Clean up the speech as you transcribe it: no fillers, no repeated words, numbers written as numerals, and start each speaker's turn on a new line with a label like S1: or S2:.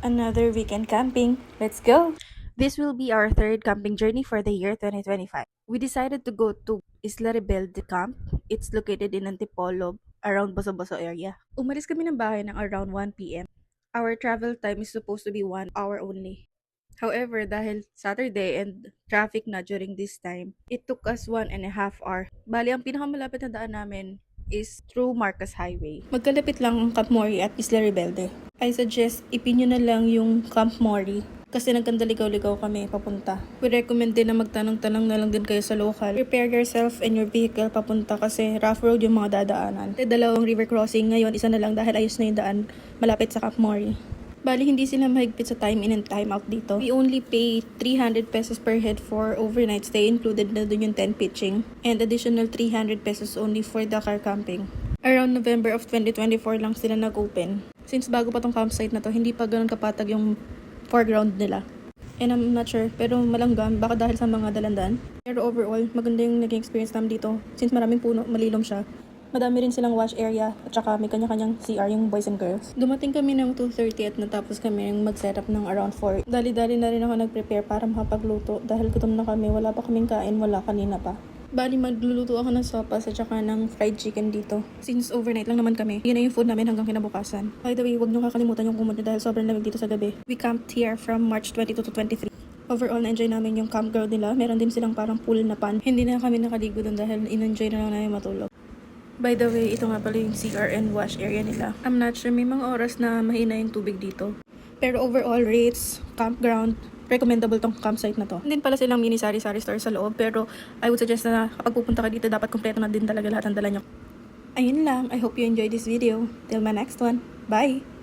S1: Another weekend camping. Let's go! This will be our third camping journey for the year 2025. We decided to go to Isla Rebelde Camp. It's located in Antipolo, around Boso-Boso area. Umalis kami ng bahay ng around 1 p.m. Our travel time is supposed to be 1 hour only. However, dahil Saturday and traffic na during this time, it took us 1.5 hours. Bali, ang pinakamalapit na daan namin is through Marcos Highway. Magkalapit lang ang Camp Mori at Isla Rebelde. I suggest ipin nyo na lang yung Camp Mori kasi nagkandaligaw-ligaw kami papunta. We recommend din na magtanong-tanong na lang din kayo sa local. Prepare yourself and your vehicle papunta kasi rough road yung mga dadaanan. Dalawang river crossing, ngayon isa na lang dahil ayos na yung daan malapit sa Camp Mori. Bali, hindi sila mahigpit sa time in and time out dito. We only pay 300 pesos per head for overnight stay. Included na dun yung tent pitching. And additional 300 pesos only for the car camping. Around November of 2024 lang sila nag-open. Since bago pa tong campsite na to, hindi pa ganun kapatag yung foreground nila. And I'm not sure, pero malanggam, baka dahil sa mga dalandan. Pero overall, maganda yung naging experience namin dito. Since maraming puno, malilom siya. Madami rin silang wash area at saka may kanya-kanyang CR yung boys and girls. Dumating kami ng 2:30 at natapos kami yung mag-setup ng around 4. Dali-dali na rin ako nag-prepare para makapagluto dahil gutom na kami. Wala pa kaming kain, wala kanina pa. Bali, magluluto ako ng sopas at saka ng fried chicken dito. Since overnight lang naman kami, yun na yung food namin hanggang kinabukasan. By the way, huwag nyo kakalimutan yung kumot nyo dahil sobrang lamig dito sa gabi. We camped here from March 22 to 23. Overall, na-enjoy namin yung campground nila. Meron din silang parang pool na pan. Hindi na kami nakaligo doon dahil in-enjoy na lang namin matulog. By the way, ito nga pala yung CR and wash area nila. I'm not sure, may mga oras na mahina yung tubig dito. Pero overall rates, campground, recommendable tong campsite na to. Hindi pala silang mini sari-sari store sa loob, pero I would suggest na kapag pupunta ka dito, dapat kompleto na din talaga lahat ng dala nyo. Ayun lang, I hope you enjoyed this video. Till my next one. Bye!